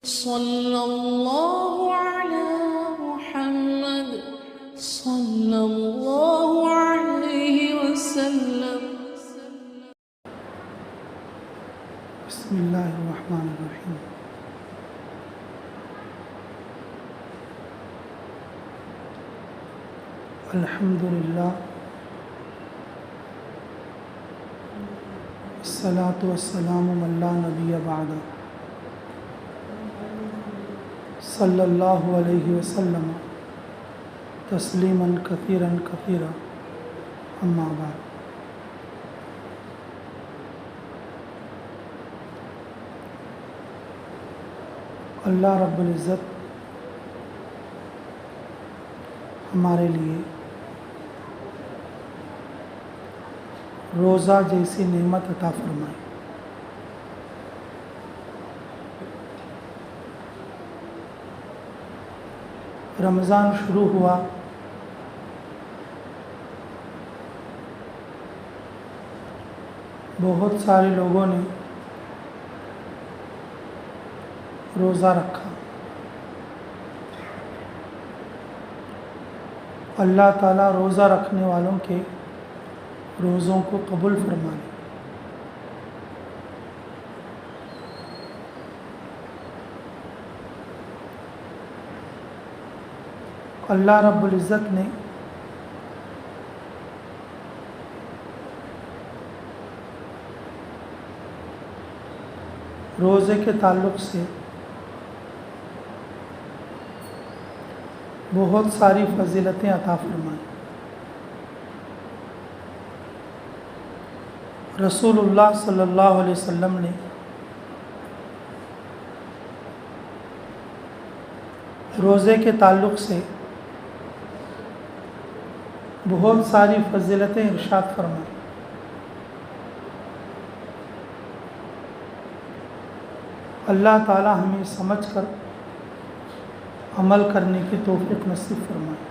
صلی اللہ علی محمد صلی اللہ علیہ وسلم۔ بسم اللہ الرحمن الرحیم۔ الحمد للہ الصلاۃ والسلام من لا نبی بعد صلی اللہ علیہ وسلم تسلیما کثیرا کثیرا اما بعد۔ اللہ رب العزت ہمارے لیے روزہ جیسی نعمت عطا فرمائے۔ رمضان شروع ہوا، بہت سارے لوگوں نے روزہ رکھا۔ اللہ تعالیٰ روزہ رکھنے والوں کے روزوں کو قبول فرمائے۔ اللہ رب العزت نے روزے کے تعلق سے بہت ساری فضیلتیں عطا فرمائیں۔ رسول اللہ صلی اللہ علیہ وسلم نے روزے کے تعلق سے بہت ساری فضیلتیں ارشاد فرمائیں۔ اللہ تعالی ہمیں سمجھ کر عمل کرنے کی توفیق نصیب فرمائے۔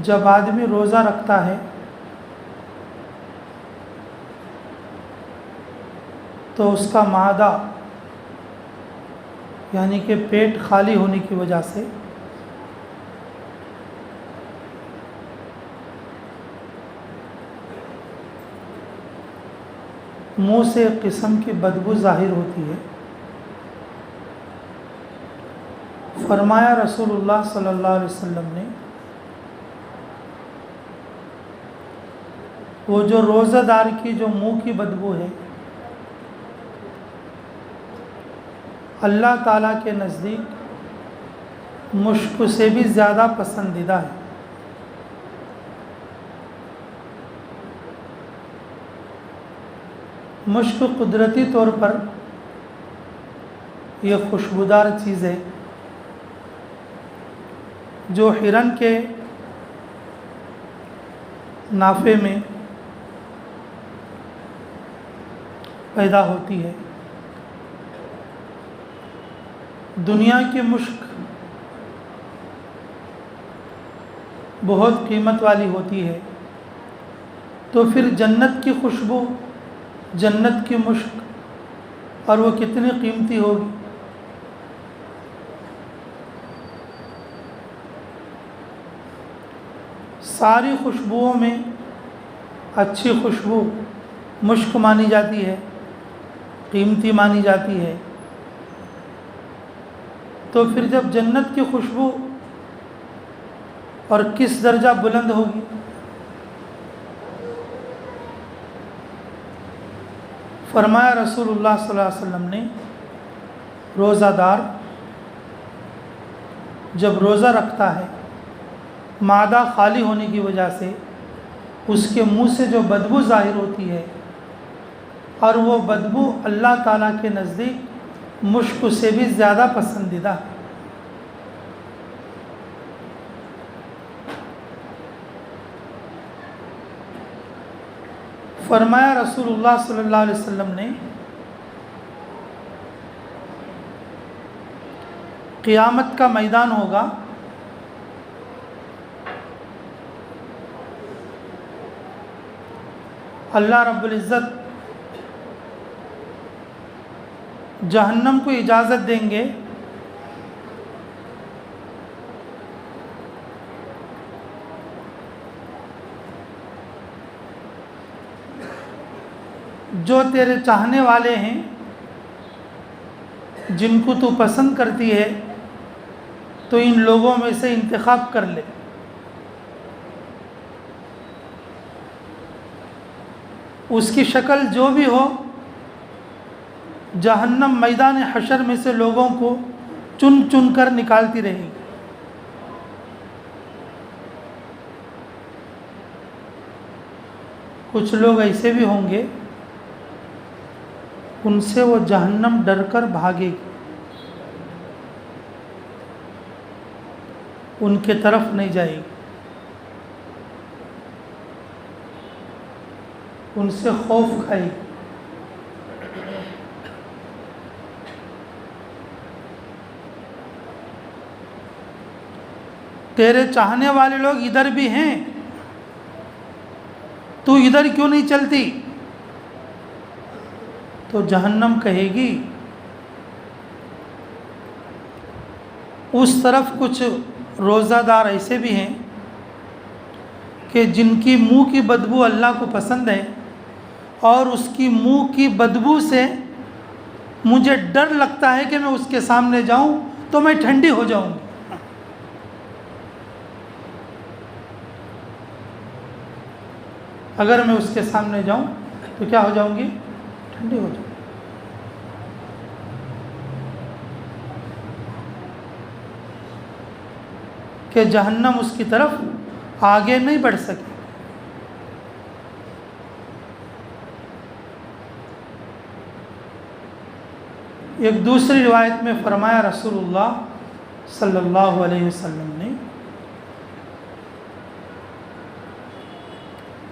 جب آدمی روزہ رکھتا ہے تو اس کا معدہ یعنی کہ پیٹ خالی ہونے کی وجہ سے منہ سے ایک قسم کی بدبو ظاہر ہوتی ہے۔ فرمایا رسول اللہ صلی اللہ علیہ وسلم نے، وہ جو روزہ دار کی جو منہ کی بدبو ہے اللہ تعالیٰ کے نزدیک مشک سے بھی زیادہ پسندیدہ ہے۔ مشک قدرتی طور پر یہ خوشبودار چیز ہے جو ہرن کے نافے میں پیدا ہوتی ہے۔ دنیا کی مشک بہت قیمت والی ہوتی ہے، تو پھر جنت کی خوشبو، جنت کی مشک، اور وہ کتنی قیمتی ہوگی۔ ساری خوشبوؤں میں اچھی خوشبو مشک مانی جاتی ہے، قیمتی مانی جاتی ہے، تو پھر جب جنت کی خوشبو اور کس درجہ بلند ہوگی۔ فرمایا رسول اللہ صلی اللہ علیہ وسلم نے، روزہ دار جب روزہ رکھتا ہے معدہ خالی ہونے کی وجہ سے اس کے منہ سے جو بدبو ظاہر ہوتی ہے، اور وہ بدبو اللہ تعالیٰ کے نزدیک مشک سے بھی زیادہ پسندیدہ ہے۔ فرمایا رسول اللہ صلی اللہ علیہ وسلم نے، قیامت کا میدان ہوگا، اللہ رب العزت جہنم کو اجازت دیں گے جو تیرے چاہنے والے ہیں، جن کو تو پسند کرتی ہے، تو ان لوگوں میں سے انتخاب کر لے۔ اس کی شکل جو بھی ہو، جہنم میدان حشر میں سے لوگوں کو چن چن کر نکالتی رہے گی۔ کچھ لوگ ایسے بھی ہوں گے، ان سے وہ جہنم ڈر کر بھاگے گی، ان کے طرف نہیں جائے گی، ان سے خوف کھائے گی۔ تیرے چاہنے والے لوگ ادھر بھی ہیں، تو ادھر کیوں نہیں چلتی؟ تو جہنم کہے گی۔ اس طرف کچھ روزہ دار ایسے بھی ہیں کہ جن کی منہ کی بدبو اللہ کو پسند ہے، اور اس کی منہ کی بدبو سے مجھے ڈر لگتا ہے کہ میں اس کے سامنے جاؤں تو میں ٹھنڈی ہو جاؤں گی۔ اگر میں اس کے سامنے جاؤں تو کیا ہو جاؤں گی؟ ٹھنڈی ہو جاؤں گی۔ کہ جہنم اس کی طرف آگے نہیں بڑھ سکے۔ ایک دوسری روایت میں فرمایا رسول اللہ صلی اللہ علیہ وسلم نے،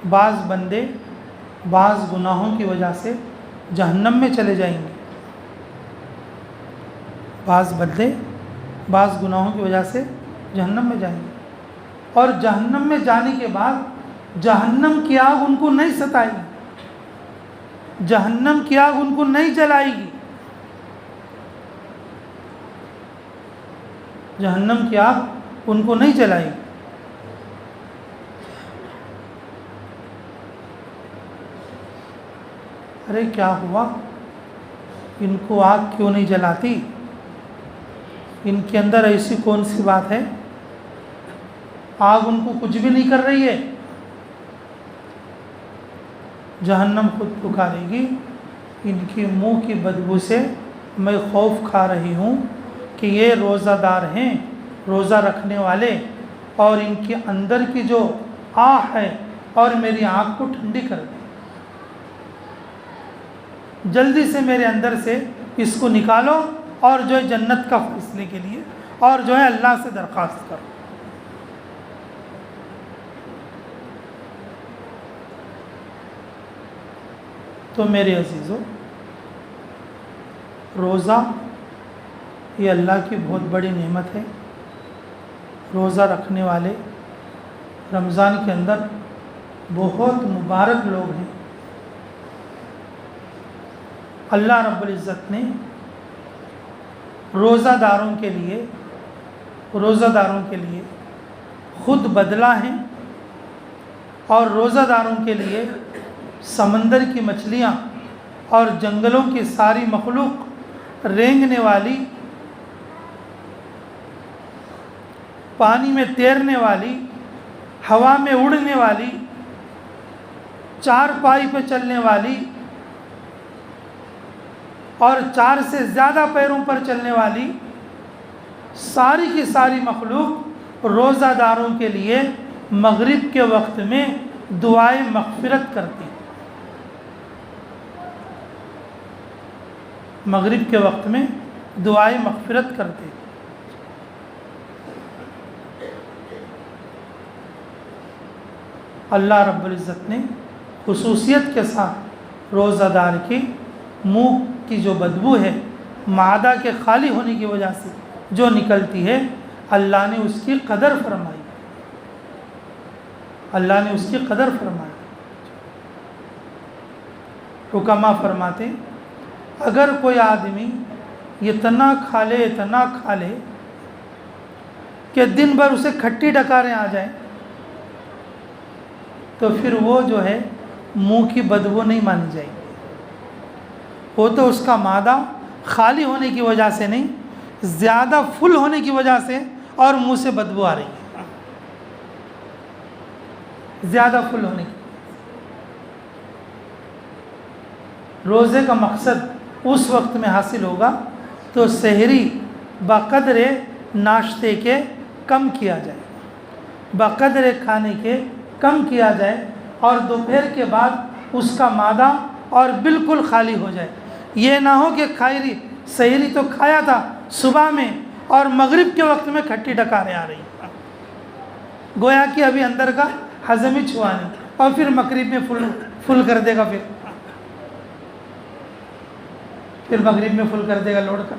بعض بندے بعض گناہوں کی وجہ سے جہنم میں چلے جائیں گے، بعض بندے بعض گناہوں کی وجہ سے جہنم میں جائیں گے، اور جہنم میں جانے کے بعد جہنم کی آگ ان کو نہیں ستائے گی، جہنم کی آگ ان کو نہیں جلائے گی، جہنم کی آگ ان کو نہیں جلائے گی۔ ارے کیا ہوا؟ ان کو آگ کیوں نہیں جلاتی؟ ان کے اندر ایسی کون سی بات ہے؟ آگ ان کو کچھ بھی نہیں کر رہی ہے۔ جہنم خود پکارے گی، ان کی منہ کی بدبو سے میں خوف کھا رہی ہوں کہ یہ روزہ دار ہیں، روزہ رکھنے والے، اور ان کے اندر کی جو آہ ہے اور میری آنکھ کو ٹھنڈی کر دے، جلدی سے میرے اندر سے اس کو نکالو، اور جو ہے جنت کا فیصلے کے لیے، اور جو ہے اللہ سے درخواست کرو۔ تو میرے عزیزو، روزہ یہ اللہ کی بہت بڑی نعمت ہے۔ روزہ رکھنے والے رمضان کے اندر بہت مبارک لوگ ہیں۔ اللہ رب العزت نے روزہ داروں کے لیے خود بدلہ ہیں، اور روزہ داروں کے لیے سمندر کی مچھلیاں اور جنگلوں کی ساری مخلوق، رینگنے والی، پانی میں تیرنے والی، ہوا میں اڑنے والی، چار پائی پہ چلنے والی، اور 4 سے زیادہ پیروں پر چلنے والی ساری کی ساری مخلوق روزہ داروں کے لیے مغرب کے وقت میں دعائے مغفرت کرتی، مغرب کے وقت میں دعائے مغفرت کرتے۔ اللہ رب العزت نے خصوصیت کے ساتھ روزہ دار کی منہ کی جو بدبو ہے، معدہ کے خالی ہونے کی وجہ سے جو نکلتی ہے، اللہ نے اس کی قدر فرمائی، اللہ نے اس کی قدر فرمائی۔ حکماء فرماتے اگر کوئی آدمی اتنا کھا لے کہ دن بھر اسے کھٹی ڈکاریں آ جائیں تو پھر وہ جو ہے منہ کی بدبو نہیں مانی جائے گی. وہ تو اس کا معدہ خالی ہونے کی وجہ سے نہیں، زیادہ فل ہونے کی وجہ سے اور منہ سے بدبو آ رہی ہے. زیادہ فل ہونے کی. روزے کا مقصد اس وقت میں حاصل ہوگا تو سحری بقدر ناشتے کے کم کیا جائے، بقدر کھانے کے کم کیا جائے، اور دوپہر کے بعد اس کا معدہ اور بالکل خالی ہو جائے. یہ نہ ہو کہ سحری تو کھایا تھا صبح میں اور مغرب کے وقت میں کھٹی ڈکاریں آ رہی ہیں، گویا کہ ابھی اندر کا ہضم ہی چھوا نہیں، اور پھر مغرب میں فل کر دے گا، پھر مغرب میں فل کر دے گا لوڑ کر.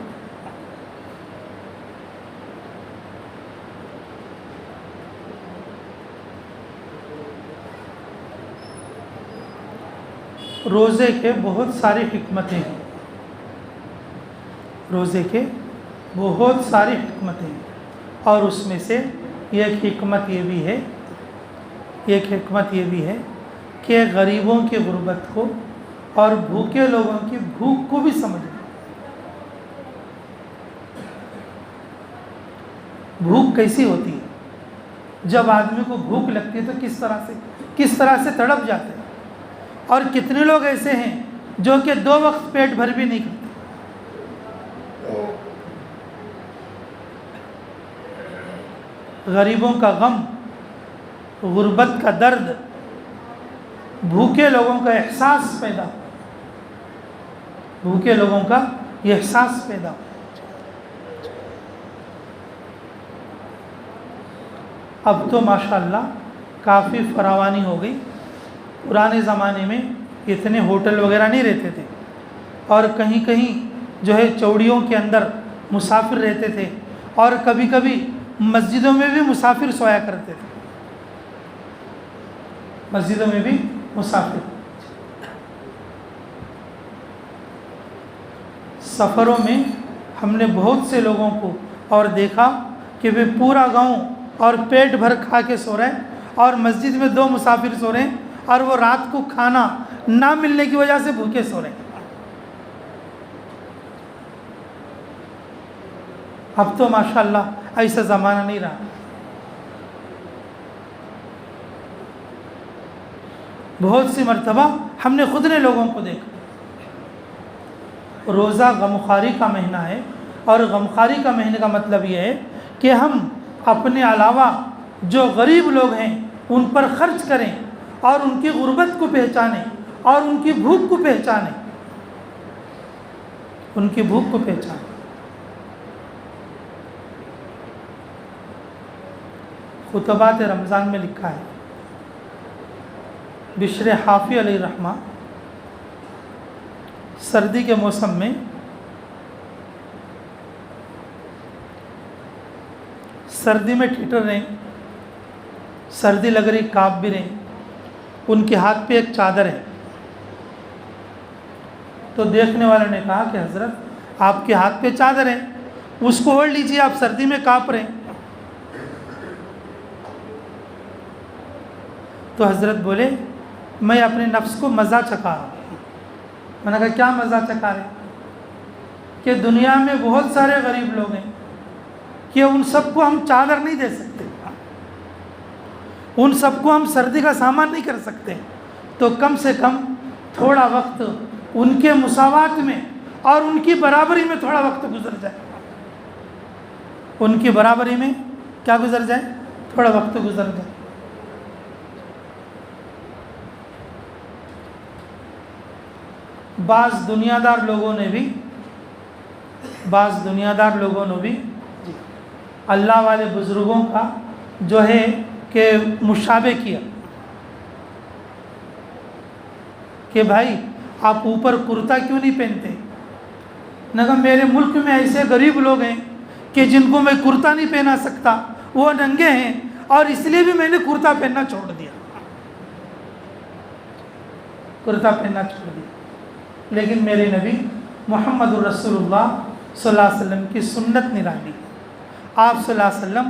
روزے کے بہت ساری حکمتیں ہیں، روزے کے بہت ساری حکمتیں ہیں، اور اس میں سے ایک حکمت یہ بھی ہے کہ غریبوں کی غربت کو اور بھوکے لوگوں کی بھوک کو بھی سمجھنا. بھوک کیسی ہوتی ہے؟ جب آدمی کو بھوک لگتی ہے تو کس طرح سے تڑپ جاتے ہیں، اور کتنے لوگ ایسے ہیں جو کہ 2 وقت پیٹ بھر بھی نہیں کھاتے. غریبوں کا غم، غربت کا درد، بھوکے لوگوں کا احساس پیدا ہو. اب تو ماشاءاللہ کافی فراوانی ہو گئی. پرانے زمانے میں اتنے ہوٹل وغیرہ نہیں رہتے تھے، اور کہیں جو ہے چوڑیوں کے اندر مسافر رہتے تھے، اور کبھی کبھی مسجدوں میں بھی مسافر سویا کرتے تھے. مسجدوں میں بھی مسافر. سفروں میں ہم نے بہت سے لوگوں کو اور دیکھا کہ وہ پورا گاؤں اور پیٹ بھر کھا کے سو رہے ہیں، اور مسجد میں 2 مسافر سو رہے ہیں، اور وہ رات کو کھانا نہ ملنے کی وجہ سے بھوکے سو رہے ہیں. اب تو ماشاءاللہ ایسا زمانہ نہیں رہا. بہت سی مرتبہ ہم نے خود نے لوگوں کو دیکھا. روزہ غمخواری کا مہینہ ہے، اور غمخواری کا مہینے کا مطلب یہ ہے کہ ہم اپنے علاوہ جو غریب لوگ ہیں ان پر خرچ کریں، اور ان کی غربت کو پہچانیں، اور ان کی بھوک کو پہچانیں. خطبات رمضان میں لکھا ہے، بشر حافی علیہ الرحمہ سردی کے موسم میں سردی میں ٹھٹر رہے، سردی لگ رہی، کانپ بھی رہے. ان کے ہاتھ پہ ایک چادر ہے. تو دیکھنے والوں نے کہا کہ حضرت آپ کے ہاتھ پہ چادر ہے، اس کو اوڑھ لیجیے، آپ سردی میں کانپ رہے ہیں. تو حضرت بولے میں اپنے نفس کو مزہ چکھا رہا ہوں. میں نے کہا کیا مزہ چکھا رہے؟ کہ دنیا میں بہت سارے غریب لوگ ہیں کہ ان سب کو ہم چادر نہیں دے سکتے، ان سب کو ہم سردی کا سامان نہیں کر سکتے، تو کم سے کم تھوڑا وقت ان کے مساوات میں اور ان کی برابری میں تھوڑا وقت گزر جائے. ان کی برابری میں کیا گزر جائے؟ تھوڑا وقت گزر جائے. بعض دنیا دار لوگوں نے بھی اللہ والے بزرگوں کا جو ہے کہ مشابہ کیا کہ بھائی آپ اوپر کرتا کیوں نہیں پہنتے؟ نے کہا میرے ملک میں ایسے غریب لوگ ہیں کہ جن کو میں کرتا نہیں پہنا سکتا، وہ ننگے ہیں، اور اس لیے بھی میں نے کرتا پہننا چھوڑ دیا. لیکن میرے نبی محمد الرسول صلی اللہ علیہ وسلم کی سنت نرالی ہے۔ آپ صلی اللہ علیہ وسلم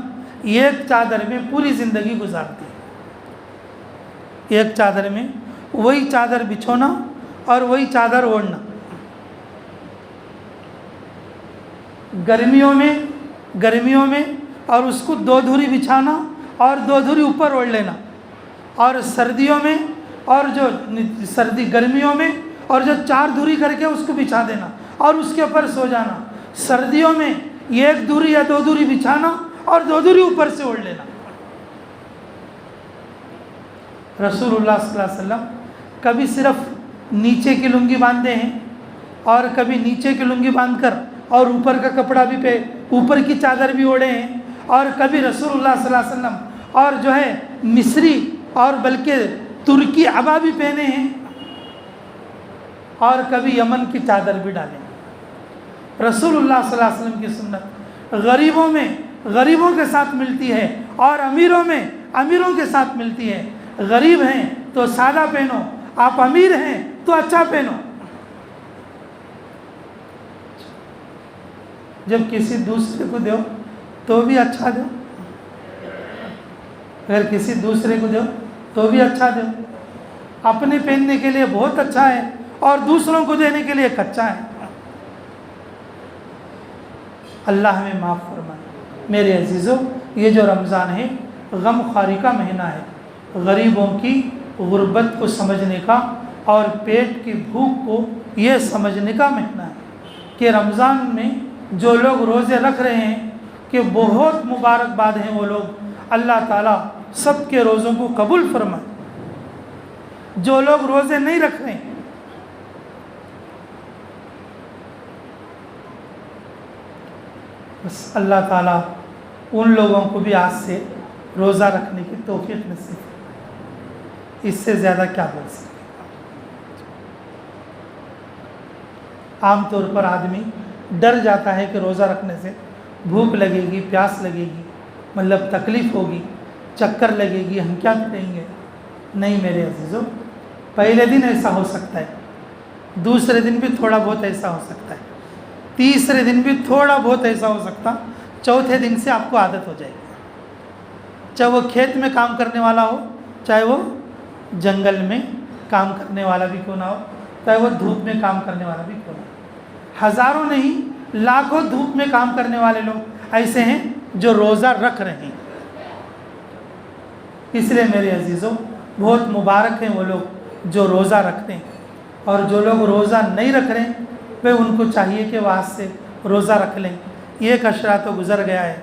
ایک چادر میں پوری زندگی گزارتے ہیں، ایک چادر میں وہی چادر بچھونا اور وہی چادر اوڑھنا۔ گرمیوں میں اور اس کو 2 دھوری بچھانا اور 2 دھوری اوپر اوڑھ لینا، اور سردیوں میں اور گرمیوں میں اور جو 4 دھوری کر کے اس کو بچھا دینا اور اس کے اوپر سو جانا۔ سردیوں میں 1 دھوری یا 2 دھوری بچھانا اور 2 دھوری اوپر سے اوڑھ لینا۔ رسول اللہ صلی اللہ علیہ وسلم کبھی صرف نیچے کی لنگی باندھے ہیں اور کبھی نیچے کی لنگی باندھ کر اور اوپر کا کپڑا بھی اوپر کی چادر بھی اوڑھے ہیں، اور کبھی رسول اللہ صلی اللہ علیہ وسلم اور جو ہے مصری اور بلکہ ترکی عبا بھی پہنے ہیں، اور کبھی یمن کی چادر بھی ڈالے ہیں۔ رسول اللہ صلی اللہ علیہ وسلم کی سنت غریبوں کے ساتھ ملتی ہے اور امیروں کے ساتھ ملتی ہے۔ غریب ہیں تو سادہ پہنو، آپ امیر ہیں تو اچھا پہنو۔ جب کسی دوسرے کو دو تو بھی اچھا دو، اگر کسی دوسرے کو دو تو بھی اچھا دو۔ اپنے پہننے کے لیے بہت اچھا ہے اور دوسروں کو دینے کے لیے کچا ہے۔ اللہ ہمیں معاف فرمائے۔ میرے عزیزوں، یہ جو رمضان ہے غم خواری کا مہینہ ہے، غریبوں کی غربت کو سمجھنے کا اور پیٹ کی بھوک کو یہ سمجھنے کا مہینہ ہے کہ رمضان میں جو لوگ روزے رکھ رہے ہیں کہ بہت مبارکباد ہیں وہ لوگ، اللہ تعالیٰ سب کے روزوں کو قبول فرمائے۔ جو لوگ روزے نہیں رکھ رہے ہیں، بس اللہ تعالیٰ ان لوگوں کو بھی آج سے روزہ رکھنے کی توفیق نصیب ہے۔ اس سے زیادہ کیا بول سکتے۔ عام طور پر آدمی ڈر جاتا ہے کہ روزہ رکھنے سے بھوک لگے گی، پیاس لگے گی، مطلب تکلیف ہوگی، چکر لگے گی، ہم کیا کریں گے۔ نہیں میرے عزیزوں، پہلے دن ایسا ہو سکتا ہے، دوسرے دن بھی تھوڑا بہت ایسا ہو سکتا ہے، تیسرے دن بھی تھوڑا بہت ایسا ہو سکتا، چوتھے دن سے آپ کو عادت ہو جائے گی۔ چاہے وہ کھیت میں کام کرنے والا ہو، چاہے وہ جنگل میں کام کرنے والا بھی کیوں نہ ہو، چاہے وہ دھوپ میں کام کرنے والا بھی کیوں نہ ہو۔ ہزاروں نہیں لاکھوں دھوپ میں کام کرنے والے لوگ ایسے ہیں جو روزہ رکھ رہے ہیں۔ اس لیے میرے عزیزوں، بہت مبارک ہیں وہ لوگ جو روزہ رکھتے ہیں، اور جو لوگ روزہ نہیں رکھ رہے ہیں وہ ان کو چاہیے کہ وہ آج سے روزہ رکھ لیں۔ ایک عشرہ تو گزر گیا ہے،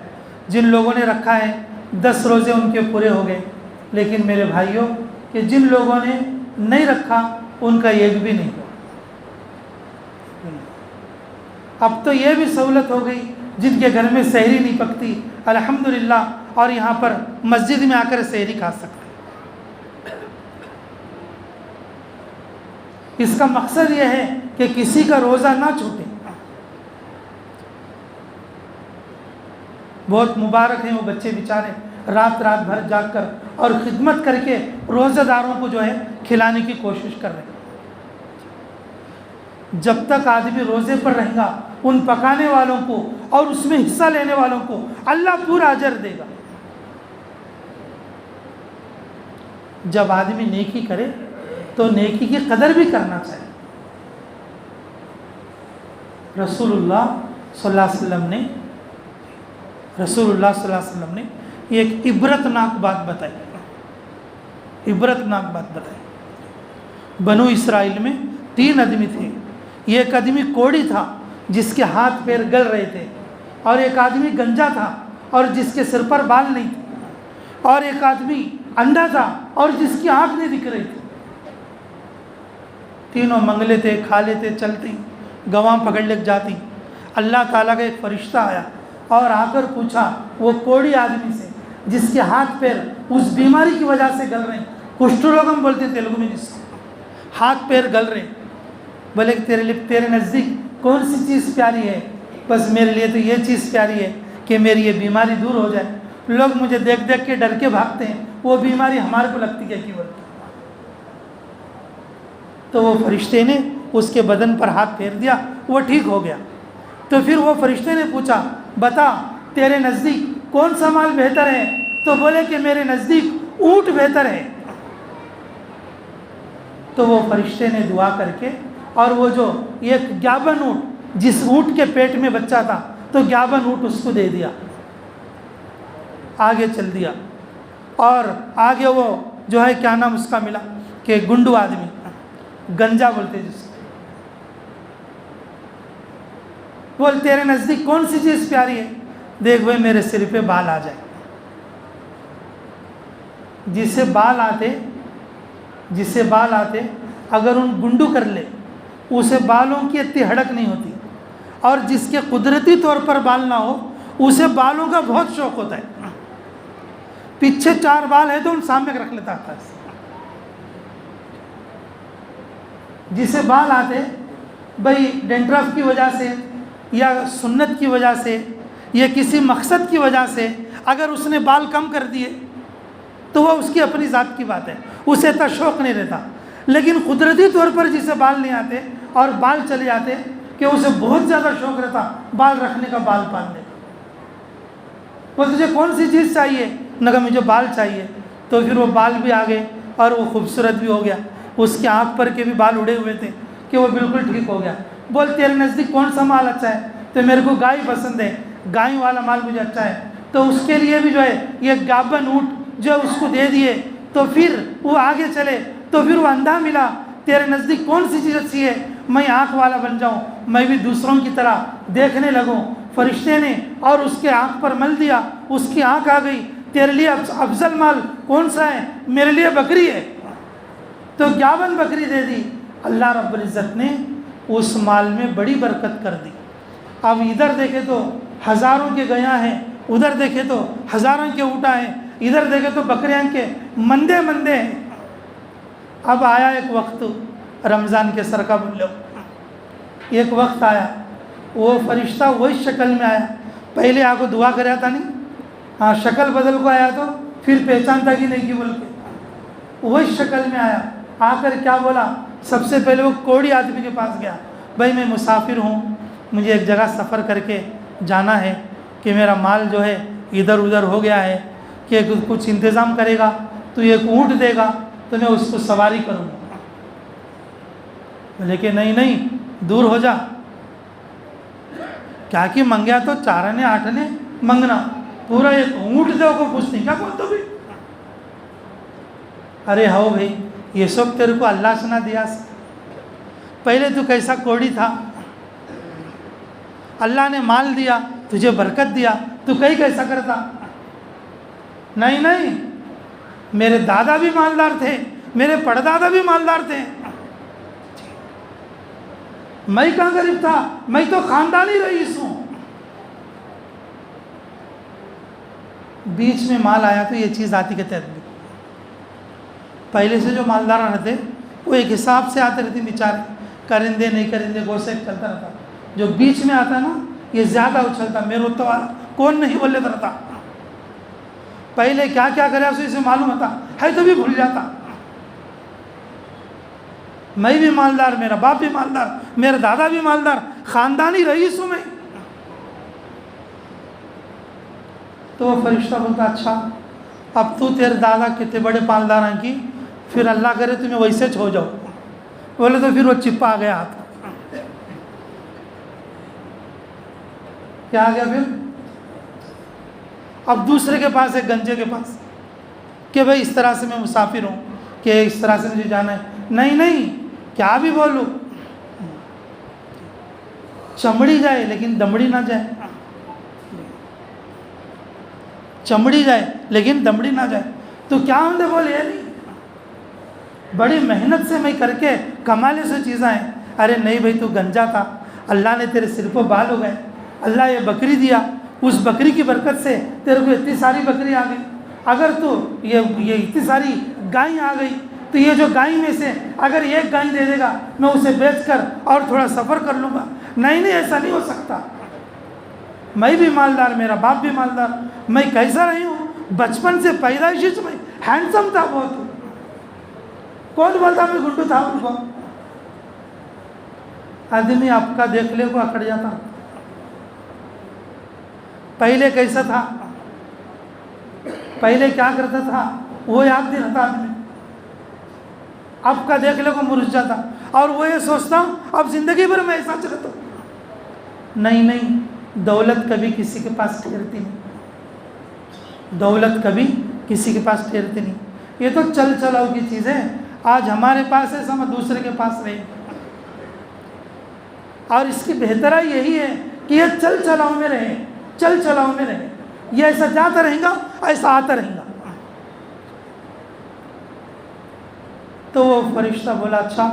جن لوگوں نے رکھا ہے 10 روزے ان کے پورے ہو گئے، لیکن میرے بھائیوں کہ جن لوگوں نے نہیں رکھا ان کا ایک بھی نہیں ہوا۔ اب تو یہ بھی سہولت ہو گئی، جن کے گھر میں سحری نہیں پکتی الحمدللہ، اور یہاں پر مسجد میں آ کر سحری کھا سکتے۔ اس کا مقصد یہ ہے کہ کسی کا روزہ نہ چھوٹے۔ بہت مبارک ہیں وہ بچے بیچارے رات بھر جاگ کر اور خدمت کر کے روزہ داروں کو جو ہے کھلانے کی کوشش کر رہے ہیں۔ جب تک آدمی روزے پر رہے گا، ان پکانے والوں کو اور اس میں حصہ لینے والوں کو اللہ پورا اجر دے گا۔ جب آدمی نیکی کرے تو نیکی کی قدر بھی کرنا چاہیے۔ رسول اللہ صلی اللہ علیہ وسلم نے ایک عبرتناک بات بتائی۔ بنو اسرائیل میں 3 آدمی تھے۔ ایک آدمی کوڑی تھا جس کے ہاتھ پیر گل رہے تھے، اور ایک آدمی گنجا تھا اور جس کے سر پر بال نہیں تھے، اور ایک آدمی انڈا تھا اور جس کی آنکھ نہیں دکھ رہی تھی۔ تینوں منگلے تھے، کھا لیتے، چلتے، گواہ پکڑ لے جاتی۔ اللہ تعالیٰ کا ایک فرشتہ آیا اور آ کر پوچھا وہ کوڑی آدمی سے جس کے ہاتھ پیر اس بیماری کی وجہ سے گل رہے ہیں، کشٹروگم بولتے ہیں تیلگو میں جس کو، ہاتھ پیر گل رہے ہیں، بولے کہ تیرے نزدیک کون سی چیز پیاری ہے؟ بس میرے لیے تو یہ چیز پیاری ہے کہ میری یہ بیماری دور ہو جائے۔ لوگ مجھے دیکھ دیکھ کے ڈر کے بھاگتے ہیں، وہ بیماری ہمارے کو لگتی ہے کہ بولتی۔ تو وہ فرشتے نے اس کے بدن پر ہاتھ پھیر دیا، وہ ٹھیک ہو گیا۔ تو پھر وہ فرشتے نے پوچھا بتا تیرے نزدیک کون سا مال بہتر ہے؟ تو بولے کہ میرے نزدیک اونٹ بہتر ہے۔ تو وہ فرشتے نے دعا کر کے اور وہ جو ایک 51 اونٹ، جس اونٹ کے پیٹ میں بچہ تھا تو 51 اونٹ اس کو دے دیا، آگے چل دیا۔ اور آگے وہ جو ہے کیا نام اس کا ملا کہ گنڈو آدمی، گنجا بولتے جس کو، بول تیرے نزدیک کون سی چیز پیاری ہے؟ دیکھ بھائی میرے سر پہ بال آ جائے۔ جسے بال آتے اگر ان گنڈو کر لے اسے بالوں کی اتنی ہڑک نہیں ہوتی، اور جس کے قدرتی طور پر بال نہ ہو اسے بالوں کا بہت شوق ہوتا ہے، پیچھے 4 بال ہے تو ان سامنے رکھ لیتا ہے۔ جسے بال آتے بھائی ڈینڈرف کی وجہ سے یا سنت کی وجہ سے یا کسی مقصد کی وجہ سے اگر اس نے بال کم کر دیے تو وہ اس کی اپنی ذات کی بات ہے، اسے اتنا شوق نہیں رہتا۔ لیکن قدرتی طور پر جسے بال نہیں آتے اور بال چلے جاتے کہ اسے بہت زیادہ شوق رہتا بال رکھنے کا، بال پالنے کا۔ وہ تجھے کون سی چیز چاہیے؟ نہ کہ مجھے بال چاہیے۔ تو پھر وہ بال بھی آ گئے اور وہ خوبصورت بھی ہو گیا، اس کے آنکھ پر کے بھی بال اڑے ہوئے تھے کہ وہ بالکل ٹھیک ہو گیا۔ بول تیرے نزدیک کون سا مال اچھا ہے؟ تو میرے کو گائے پسند ہے، گائے والا مال مجھے اچھا ہے۔ تو اس کے لیے بھی جو ہے یہ 51 اونٹ جو اس کو دے دیے۔ تو پھر وہ آگے چلے تو پھر وہ اندھا ملا، تیرے نزدیک کون سی چیز اچھی ہے؟ میں آنکھ والا بن جاؤں، میں بھی دوسروں کی طرح دیکھنے لگوں۔ فرشتے نے اور اس کے آنکھ پر مل دیا، اس کی آنکھ آ گئی۔ تیرے لیے افضل مال کون سا ہے؟ میرے لیے بکری ہے۔ تو 51 بکری دے دی۔ اللہ رب العزت نے اس مال میں بڑی برکت کر دی۔ اب ادھر دیکھے تو ہزاروں کے گیا ہیں، ادھر دیکھے تو ہزاروں کے اونٹا ہیں، ادھر دیکھے تو بکریاں کے مندے ہیں۔ اب آیا ایک وقت، رمضان کے سر کا بولو، ایک وقت آیا، وہ فرشتہ وہی شکل میں آیا، پہلے آ کو دعا کریا تھا نہیں، ہاں شکل بدل کو آیا تو پھر پہچانتا کہ نہیں کی بول کے وہی شکل میں آیا۔ آ کر کیا بولا؟ سب سے پہلے وہ کوڑی آدمی کے پاس گیا، بھائی میں مسافر ہوں، مجھے ایک جگہ سفر کر کے جانا ہے کہ میرا مال جو ہے ادھر ادھر ہو گیا ہے، کہ کچھ انتظام کرے گا تو ایک اونٹ دے گا تو میں اس کو سواری کروں گا۔ بولے کہ نہیں دور ہو جا، کیا کہ منگیا تو 4 آنے 8 آنے منگنا، پورا ایک اونٹ دے کو پوچھتے کیا بول تو بھی؟ ارے ہو بھائی یہ سب تیرے کو اللہ سے نہ دیا، پہلے تو کیسا کوڑی تھا، اللہ نے مال دیا تجھے برکت دیا، تو کہیں کیسا کرتا؟ نہیں میرے دادا بھی مالدار تھے، میرے پڑدادا بھی مالدار تھے، میں کہاں غریب تھا، میں تو خاندانی رئیس ہوں۔ بیچ میں مال آیا تو یہ چیز آتی کہتے ہیں، پہلے سے جو مالدار رہتے وہ ایک حساب سے آتے رہتے بیچارے، کرندے نہیں کرندے گوشے چلتا رہتا، جو بیچ میں آتا نا یہ زیادہ اچھلتا، میرے تو والا کون نہیں بول لیتا رہتا، پہلے کیا کرے اسے معلوم ہوتا ہے تو بھی بھول جاتا۔ میں بھی مالدار، میرا باپ بھی مالدار، میرا دادا بھی مالدار، خاندانی رئیس ہوں میں۔ تو وہ فرشتہ بولتا اچھا اب تو تیرے دادا کتنے بڑے مالدار ہیں کی، پھر اللہ کرے تمہیں ویسے ہو جاؤ۔ بولے تو پھر وہ چپا آ گیا ہاتھ، کیا آ گیا پھر؟ اب دوسرے کے پاس ہے، گنجے کے پاس، کہ بھائی اس طرح سے میں مسافر ہوں کہ اس طرح سے مجھے جانا ہے۔ نہیں کیا بھی بولوں، چمڑی جائے لیکن دمڑی نہ جائے، چمڑی جائے لیکن دمڑی نہ جائے۔ تو کیا ہم نے بولے نہیں بڑی محنت سے میں کر کے کمالے سے چیزیں ہیں۔ ارے نہیں بھائی تو گنجا تھا، اللہ نے تیرے سر کو بال ہو گئے، اللہ یہ بکری دیا، اس بکری کی برکت سے تیرے کو اتنی ساری بکری آ گئی، اگر تو یہ اتنی ساری گائیں آ گئی تو یہ جو گائیں میں سے اگر ایک گائیں دے دے گا میں اسے بیچ کر اور تھوڑا سفر کر لوں گا۔ نہیں ایسا نہیں ہو سکتا، میں بھی مالدار، میرا باپ بھی مالدار، میں کیسا رہی ہوں، بچپن سے پیدائشی سے میں ہینڈسم تھا بہت، کون بولتا میں گنڈو تھا ان کو؟ آدمی آپ کا دیکھ لے کو اکڑ جاتا. پہلے کیسا تھا؟ پہلے کیا کرتا تھا وہ یاد نہیں رہتا آدمی. آپ کا دیکھ لے کو مرجھ جاتا اور وہ یہ سوچتا اب زندگی بھر میں ایسا چلتا ہوں. نہیں، دولت کبھی کسی کے پاس ٹھہرتی نہیں. دولت کبھی کسی کے پاس ٹھہرتی نہیں. یہ تو چل چلاؤ کی چیز ہے. آج ہمارے پاس ہے سب دوسرے کے پاس رہے. اور اس کی بہترائی یہی ہے کہ یہ چل چلاؤ میں رہے. چل چلاؤ میں رہے. یہ ایسا جاتا رہے گا ایسا آتا رہے گا. تو وہ فرشتہ بولا اچھا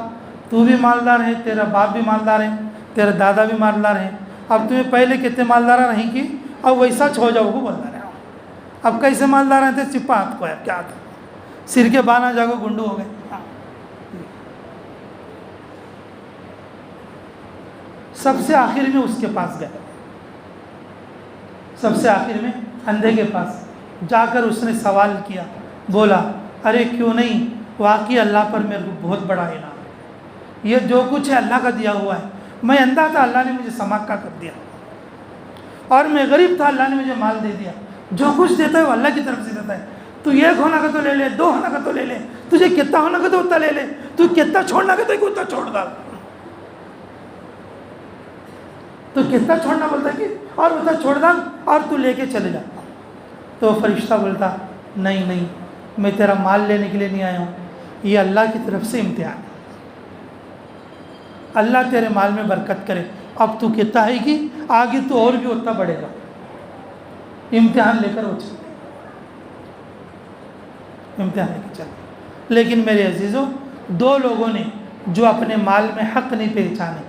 تو بھی مالدار ہے, تیرا باپ بھی مالدار ہے, تیرا دادا بھی مالدار ہے, اب تمہیں پہلے کتنے مالدار نہیں کی اب ویسا چھو جاؤ کو بولتا رہے. اب کیسے مالدار ہیں تھے؟ چپا ہاتھ کو ہے کیا تھا, سر کے بانا جاگو گنڈو ہو گئے. سب سے آخر میں اس کے پاس گئے. سب سے آخر میں اندھے کے پاس جا کر اس نے سوال کیا. بولا ارے کیوں نہیں, واقعی اللہ پر میرے کو بہت بڑا انعام ہے. یہ جو کچھ ہے اللہ کا دیا ہوا ہے. میں اندھا تھا اللہ نے مجھے سماکہ کر دیا, اور میں غریب تھا اللہ نے مجھے مال دے دیا. جو کچھ دیتا ہے وہ اللہ کی طرف سے دیتا ہے. تو ایک ہونا کا تو لے لے, دو ہونا کا تو لے لے, تجھے کتنا ہونا کا تو اتنا لے لے, تو کتنا چھوڑنا کا تو اتنا چھوڑ ڈال. تو کتنا چھوڑنا بولتا ہے کہ اور اتنا چھوڑ ڈال اور تو لے کے چلے جا. تو فرشتہ بولتا نہیں, میں تیرا مال لینے کے لیے نہیں آیا ہوں, یہ اللہ کی طرف سے امتحان ہے. اللہ تیرے مال میں برکت کرے. اب تو کتنا ہے کہ آگے تو اور بھی اتنا بڑھے گا. امتحان لے کر وہ چلے, امتحان لے کے چلے. لیکن میرے عزیزوں, دو لوگوں نے جو اپنے مال میں حق نہیں پہچانے,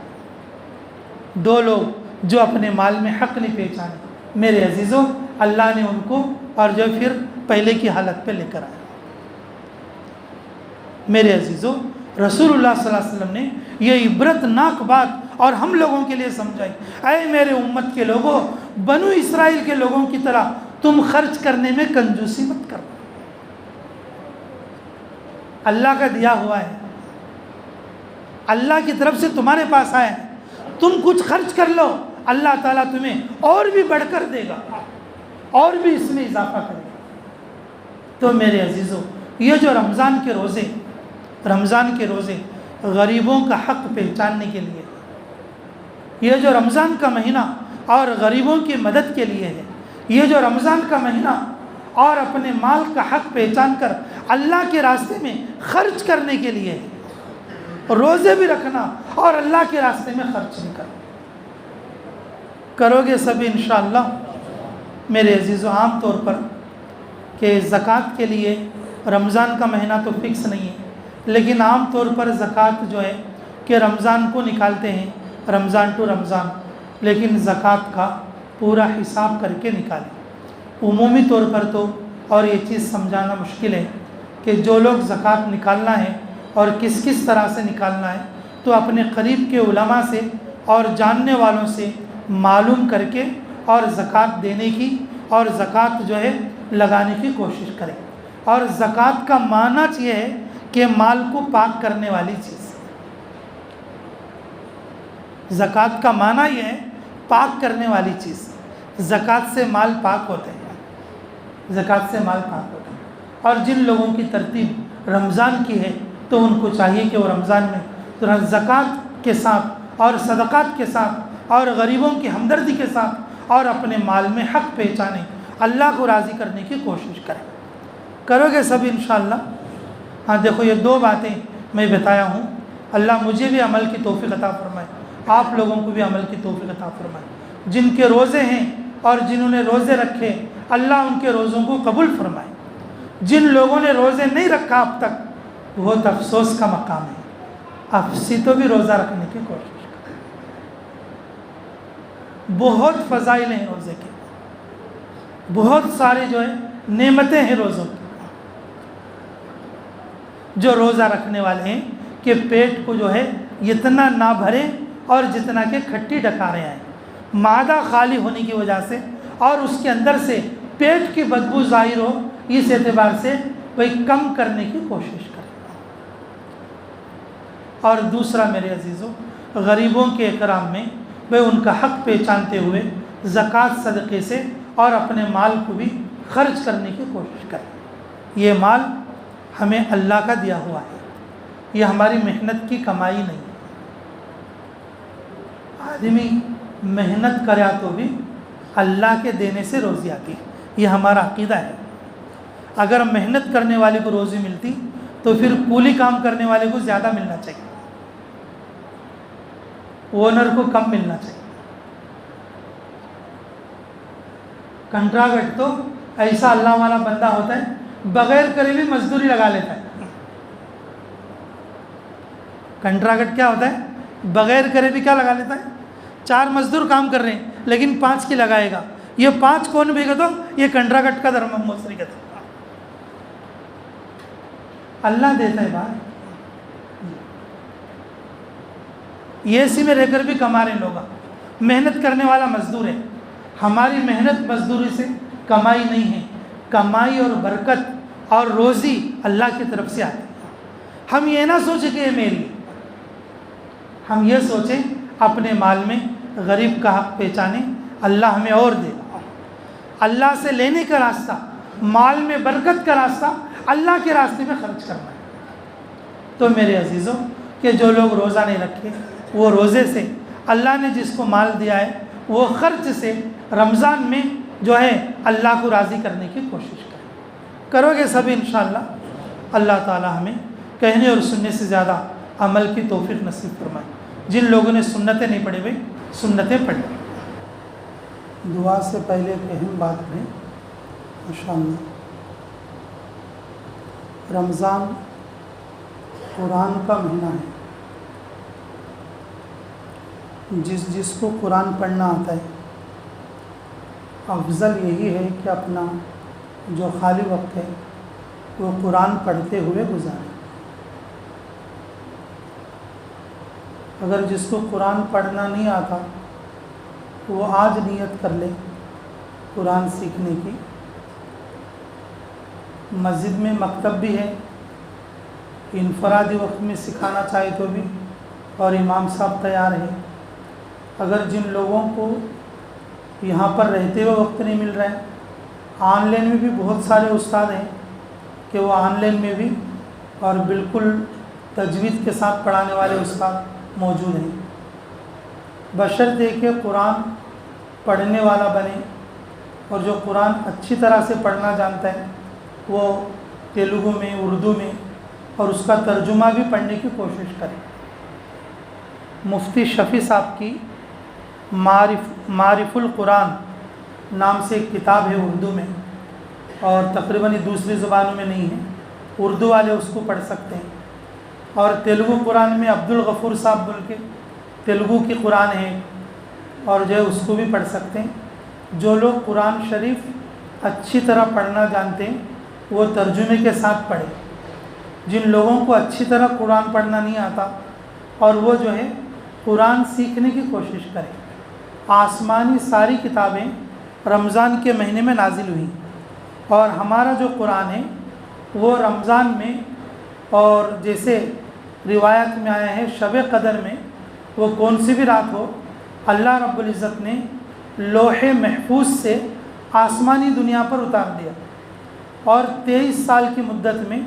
دو لوگ جو اپنے مال میں حق نہیں پہچانے, میرے عزیزوں اللہ نے ان کو اور جو پھر پہلے کی حالت پہ لے کر آیا. میرے عزیزوں رسول اللہ صلی اللہ علیہ وسلم نے یہ عبرت ناک بات اور ہم لوگوں کے لیے سمجھائی. اے میرے امت کے لوگوں, بنو اسرائیل کے لوگوں کی طرح تم خرچ کرنے میں کنجوسی مت کرو. اللہ کا دیا ہوا ہے, اللہ کی طرف سے تمہارے پاس آئے, تم کچھ خرچ کر لو, اللہ تعالیٰ تمہیں اور بھی بڑھ کر دے گا, اور بھی اس میں اضافہ کرے گا. تو میرے عزیزوں یہ جو رمضان کے روزے غریبوں کا حق پہچاننے کے لیے, یہ جو رمضان کا مہینہ اور غریبوں کی مدد کے لیے ہے, یہ جو رمضان کا مہینہ اور اپنے مال کا حق پہچان کر اللہ کے راستے میں خرچ کرنے کے لیے ہے. روزے بھی رکھنا اور اللہ کے راستے میں خرچ بھی کرنا. کرو گے سب انشاءاللہ. میرے عزیزوں عام طور پر کہ زکوٰۃ کے لیے رمضان کا مہینہ تو فکس نہیں ہے, لیکن عام طور پر زکوٰۃ جو ہے کہ رمضان کو نکالتے ہیں, رمضان ٹو رمضان, لیکن زکوٰۃ کا پورا حساب کر کے نکالیں. عمومی طور پر تو اور یہ چیز سمجھانا مشکل ہے کہ جو لوگ زکوٰۃ نکالنا ہے اور کس کس طرح سے نکالنا ہے, تو اپنے قریب کے علماء سے اور جاننے والوں سے معلوم کر کے اور زکوٰۃ دینے کی اور زکوٰۃ جو ہے لگانے کی کوشش کریں. اور زکوٰۃ کا معنی یہ ہے کہ مال کو پاک کرنے والی چیز. زکوٰۃ کا معنی یہ ہے پاک کرنے والی چیز. زکوٰۃ سے مال پاک ہوتے ہیں, زکوٰۃ سے مال پاک ہوتے ہیں. اور جن لوگوں کی ترتیب رمضان کی ہے تو ان کو چاہیے کہ وہ رمضان میں زکوٰۃ کے ساتھ اور صدقات کے ساتھ اور غریبوں کی ہمدردی کے ساتھ اور اپنے مال میں حق پہچانے, اللہ کو راضی کرنے کی کوشش کریں. کرو گے سب انشاءاللہ. ہاں دیکھو یہ دو باتیں میں بتایا ہوں, اللہ مجھے بھی عمل کی توفیق عطا فرمائے, آپ لوگوں کو بھی عمل کی توفیق عطا فرمائے. جن کے روزے ہیں اور جنہوں نے روزے رکھے, اللہ ان کے روزوں کو قبول فرمائے. جن لوگوں نے روزے نہیں رکھا اب تک, بہت افسوس کا مقام ہے. افسی تو بھی روزہ رکھنے کی کوشش کریں. بہت فضائل ہیں روزے کے, بہت سارے جو ہے نعمتیں ہیں روزوں کی. جو روزہ رکھنے والے ہیں کہ پیٹ کو جو ہے اتنا نہ بھرے اور جتنا کہ کھٹی ڈکاریں آئیں, معدہ خالی ہونے کی وجہ سے اور اس کے اندر سے پیٹ کی بدبو ظاہر ہو, اس اعتبار سے وہی کم کرنے کی کوشش کریں. اور دوسرا میرے عزیزوں, غریبوں کے اکرام میں وہ ان کا حق پہچانتے ہوئے زکوٰۃ صدقے سے اور اپنے مال کو بھی خرچ کرنے کی کوشش کریں۔ یہ مال ہمیں اللہ کا دیا ہوا ہے، یہ ہماری محنت کی کمائی نہیں ہے۔ آدمی محنت کرے تو بھی اللہ کے دینے سے روزی آتی ہے، یہ ہمارا عقیدہ ہے۔ اگر محنت کرنے والے کو روزی ملتی تو پھر کولی کام کرنے والے کو زیادہ ملنا چاہیے، اونر کو کم ملنا چاہیے۔ کنٹراکٹ تو ایسا اللہ والا بندہ ہوتا ہے بغیر کرے بھی مزدوری لگا لیتا ہے۔ کنٹراکٹ کیا ہوتا ہے؟ بغیر کرے بھی کیا لگا لیتا ہے؟ 4 مزدور کام کر رہے ہیں لیکن 5 کی لگائے گا۔ یہ 5 کون بھی تو یہ کنٹراکٹ کا دھرم موسری کا تھا۔ اللہ دیتا ہے بھائی، یہ اسی میں رہ کر بھی کما رہے لوگ، محنت کرنے والا مزدور ہے۔ ہماری محنت مزدوری سے کمائی نہیں ہے، کمائی اور برکت اور روزی اللہ کی طرف سے آتی ہے۔ ہم یہ نہ سوچیں کہ یہ میری، ہم یہ سوچیں اپنے مال میں غریب کا حق پہچانے، اللہ ہمیں اور دے۔ اللہ سے لینے کا راستہ، مال میں برکت کا راستہ اللہ کے راستے میں خرچ کرنا ہے۔ تو میرے عزیزوں کہ جو لوگ روزہ نہیں رکھے وہ روزے سے، اللہ نے جس کو مال دیا ہے وہ خرچ سے رمضان میں جو ہے اللہ کو راضی کرنے کی کوشش کرو گے سب انشاءاللہ۔ اللہ تعالی ہمیں کہنے اور سننے سے زیادہ عمل کی توفیق نصیب فرمائے۔ جن لوگوں نے سنتیں نہیں پڑھی ہوئی سنتیں پڑھیں۔ دعا سے پہلے ایک اہم بات ہے، ماشاءاللہ رمضان قرآن کا مہینہ ہے۔ جس کو قرآن پڑھنا آتا ہے افضل یہی ہے کہ اپنا جو خالی وقت ہے وہ قرآن پڑھتے ہوئے گزارے۔ اگر جس کو قرآن پڑھنا نہیں آتا وہ آج نیت کر لے قرآن سیکھنے کی۔ مسجد میں مکتب بھی ہے، انفرادی وقت میں سکھانا چاہے تو بھی، اور امام صاحب تیار ہے۔ اگر جن لوگوں کو یہاں پر رہتے ہوئے وقت نہیں مل رہا ہے، آن لائن میں بھی بہت سارے استاد ہیں کہ وہ آن لائن میں بھی اور بالکل تجوید کے ساتھ پڑھانے والے استاد موجود ہیں۔ بشرطے کہ قرآن پڑھنے والا بنے، اور جو قرآن اچھی طرح سے پڑھنا جانتا ہے وہ تیلگو میں، اردو میں، اور اس کا ترجمہ بھی پڑھنے کی کوشش کرے۔ مفتی شفیع صاحب کی معرف القرآن نام سے ایک کتاب ہے اردو میں، اور تقریباً دوسری زبانوں میں نہیں ہے، اردو والے اس کو پڑھ سکتے ہیں۔ اور تیلگو قرآن میں عبدالغفور صاحب بول کے تیلگو کی قرآن ہے، اور جو ہے اس کو بھی پڑھ سکتے ہیں۔ جو لوگ قرآن شریف اچھی طرح پڑھنا جانتے ہیں وہ ترجمے کے ساتھ پڑھیں۔ جن لوگوں کو اچھی طرح قرآن پڑھنا نہیں آتا اور وہ جو ہے قرآن سیکھنے کی کوشش کریں۔ آسمانی ساری کتابیں رمضان کے مہینے میں نازل ہوئیں، اور ہمارا جو قرآن ہے وہ رمضان میں، اور جیسے روایت میں آیا ہے شب قدر میں، وہ کون سی بھی رات ہو، اللہ رب العزت نے لوح محفوظ سے آسمانی دنیا پر اتار دیا، اور 23 سال کی مدت میں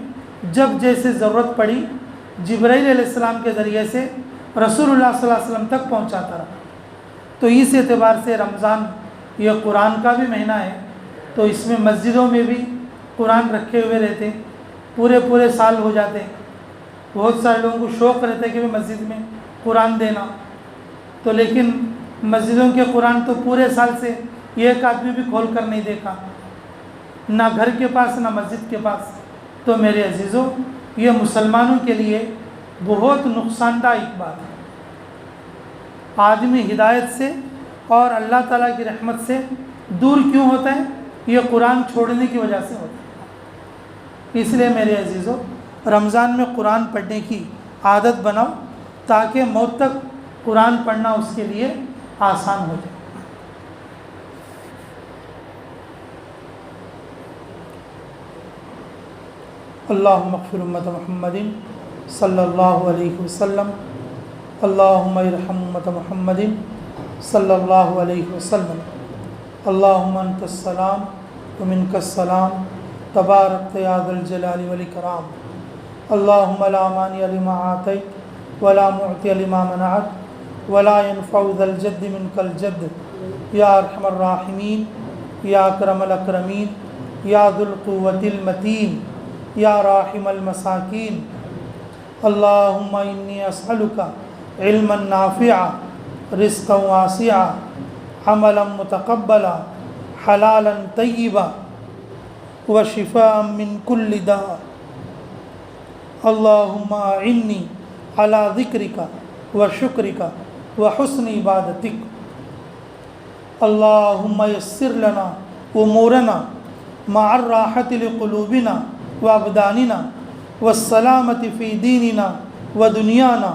جب جیسے ضرورت پڑی جبرائیل علیہ السلام کے ذریعے سے رسول اللہ صلی اللہ علیہ وسلم تک پہنچاتا رہا۔ تو اس اعتبار سے رمضان یہ قرآن کا بھی مہینہ ہے، تو اس میں مسجدوں میں بھی قرآن رکھے ہوئے رہتے، پورے سال ہو جاتے۔ بہت سارے لوگوں کو شوق رہتا ہے کہ مسجد میں قرآن دینا، تو لیکن مسجدوں کے قرآن تو پورے سال سے ایک آدمی بھی کھول کر نہیں دیکھا، نہ گھر کے پاس نہ مسجد کے پاس۔ تو میرے عزیزوں یہ مسلمانوں کے لیے بہت نقصان دہ ایک بات ہے۔ آدمی ہدایت سے اور اللہ تعالیٰ کی رحمت سے دور کیوں ہوتا ہے؟ یہ قرآن چھوڑنے کی وجہ سے ہوتا ہے۔ اس لیے میرے عزیزوں رمضان میں قرآن پڑھنے کی عادت بناؤ تاکہ موت تک قرآن پڑھنا اس کے لیے آسان ہو جائے۔ اللہم اغفر امت محمد صلی اللہ علیہ وسلم اللہم ارحم امت محمد صلی اللہ علیہ وسلم۔ اللہم انت السلام ومنک السلام تبارک یا ذا الجلال والاکرام۔ اللہم لا مانع لما اعطیت ولا معطی لما منعت ولا ينفع ذا الجد منک الجد یا ارحم الراحمین یا اکرم الاکرمین یا ذو القوة المتین یا راحم المساکین۔ اللہم انی اسألک علما نافعا رزقا واسعا عملا متقبلا حلالا طیبا وشفاء من کل داء۔ اللہم اعنی علی ذکرک وشکرک وحسن عبادتک۔ اللہم یسر لنا امورنا مع الراحة لقلوبنا وابداننا والسلامة في دیننا ودنیانا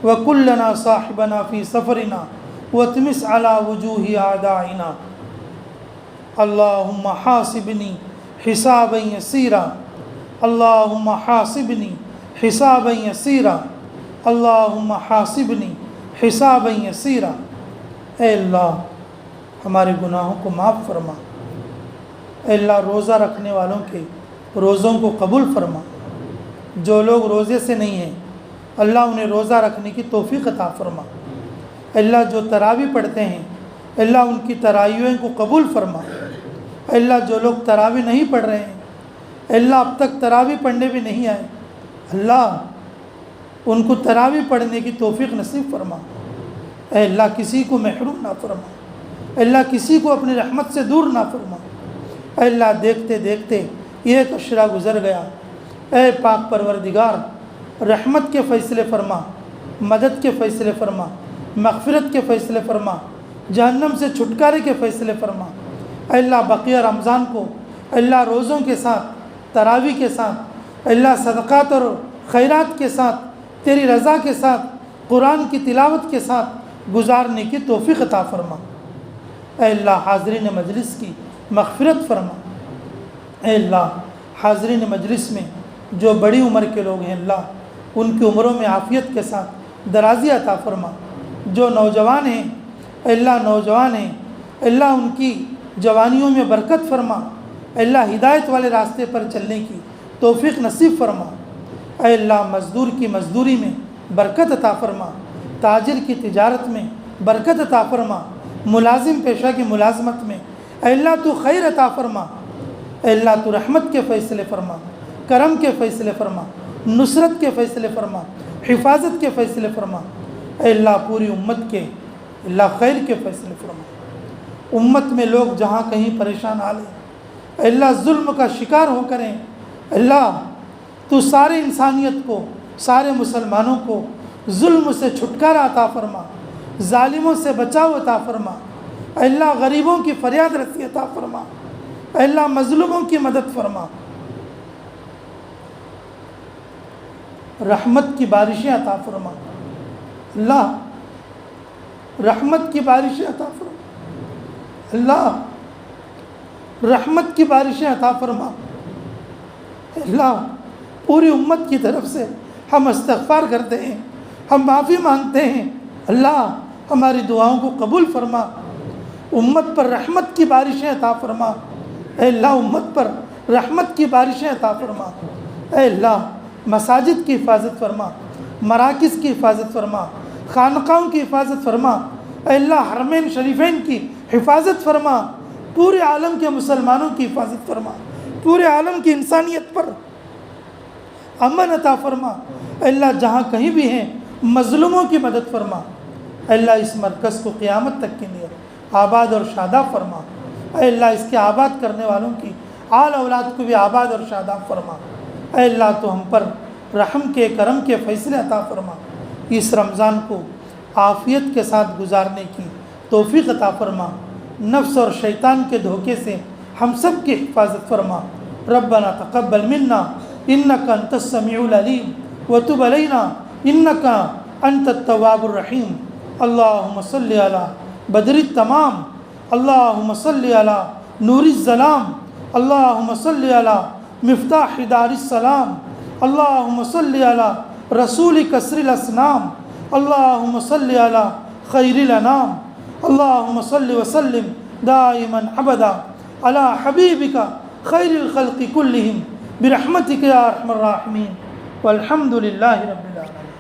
وکلنا صاحبنا فی سفرنا واتمس على وجوہ اعدائنا۔ اللہم حاسبنی حسابا یسیرا اللہم حاسبنی حسابا یسیرا اللہم حاسبنی حسابا یسیرا۔ اے اللہ ہمارے گناہوں کو معاف فرما، اے اللہ روزہ رکھنے والوں کے روزوں کو قبول فرما، جو لوگ روزے سے نہیں ہیں اللہ انہیں روزہ رکھنے کی توفیق عطا فرما۔ اللہ جو تراویح پڑھتے ہیں اللہ ان کی تراویحوں کو قبول فرما۔ اللہ جو لوگ تراویح نہیں پڑھ رہے ہیں اللہ اب تک تراویح پڑھنے بھی نہیں آئے اللہ ان کو تراویح پڑھنے کی توفیق نصیب فرما۔ اے اللہ کسی کو محروم نہ فرما، اے اللہ کسی کو اپنی رحمت سے دور نہ فرما۔ اے اللہ دیکھتے دیکھتے ایک عشرہ گزر گیا، اے پاک پروردگار رحمت کے فیصلے فرما، مدد کے فیصلے فرما، مغفرت کے فیصلے فرما، جہنم سے چھٹکارے کے فیصلے فرما۔ اے اللہ بقیہ رمضان کو اے اللہ روزوں کے ساتھ، تراویح کے ساتھ، اے اللہ صدقات اور خیرات کے ساتھ، تیری رضا کے ساتھ، قرآن کی تلاوت کے ساتھ گزارنے کی توفیق عطا فرما۔ اے اللہ حاضرین مجلس کی مغفرت فرما۔ اے اللہ حاضرین مجلس میں جو بڑی عمر کے لوگ ہیں اللہ ان کی عمروں میں عافیت کے ساتھ درازی عطا فرما۔ جو نوجوان ہیں اے اللہ نوجوان ہیں اے اللہ ان کی جوانیوں میں برکت فرما۔ اے اللہ ہدایت والے راستے پر چلنے کی توفیق نصیب فرما۔ اے اللہ مزدور کی مزدوری میں برکت عطا فرما، تاجر کی تجارت میں برکت عطا فرما، ملازم پیشہ کی ملازمت میں اے اللہ تو خیر عطا فرما۔ اے اللہ تو رحمت کے فیصلے فرما، کرم کے فیصلے فرما، نصرت کے فیصلے فرما، حفاظت کے فیصلے فرما۔ اے اللہ پوری امت کے اللہ خیر کے فیصلے فرما۔ امت میں لوگ جہاں کہیں پریشان آ لیں اے اللہ ظلم کا شکار ہو کریں اے اللہ تو سارے انسانیت کو، سارے مسلمانوں کو ظلم سے چھٹکارا عطا فرما، ظالموں سے بچاؤ عطا فرما۔ اے اللہ غریبوں کی فریاد رسی عطا فرما، اے اللہ مظلوموں کی مدد فرما، رحمت کی بارشیں عطا فرما۔ اللہ رحمت کی بارشیں عطا فرما، اللہ رحمت کی بارشیں عطا فرما۔ اللہ پوری امت کی طرف سے ہم استغفار کرتے ہیں، ہم معافی مانگتے ہیں، اللہ ہماری دعاؤں کو قبول فرما، امت پر رحمت کی بارشیں عطا فرما۔ اے اللہ امت پر رحمت کی بارشیں عطا فرما۔ اے اللہ مساجد کی حفاظت فرما، مراکز کی حفاظت فرما، خانقاہوں کی حفاظت فرما۔ اے اللہ حرمین شریفین کی حفاظت فرما، پورے عالم کے مسلمانوں کی حفاظت فرما، پورے عالم کی انسانیت پر امن عطا فرما۔ اے اللہ جہاں کہیں بھی ہیں مظلوموں کی مدد فرما۔ اے اللہ اس مرکز کو قیامت تک کے لیے آباد اور شاداب فرما۔ اے اللہ اس کے آباد کرنے والوں کی آل اولاد کو بھی آباد اور شاداب فرما۔ اے اللہ تو ہم پر رحم کے کرم کے فیصلے عطا فرما، اس رمضان کو عافیت کے ساتھ گزارنے کی توفیق عطا فرما، نفس اور شیطان کے دھوکے سے ہم سب کی حفاظت فرما۔ ربنا تقبل منا انک انت السمیع العلیم وتب علینا انک انت التواب الرحیم۔ اللہم صلی علی بدر التمام، اللہم صلی علی نور الظلام، اللہم صلی علی مفتاح دار السلام، اللہم صلی علی رسول کسر الاسنام، اللہم صلی علی خیر الانام اللہم صلی وسلم دائما ابدا علی حبیبک خیر الخلق کلہم برحمتک یا ارحم الراحمین والحمد للہ رب العالمین.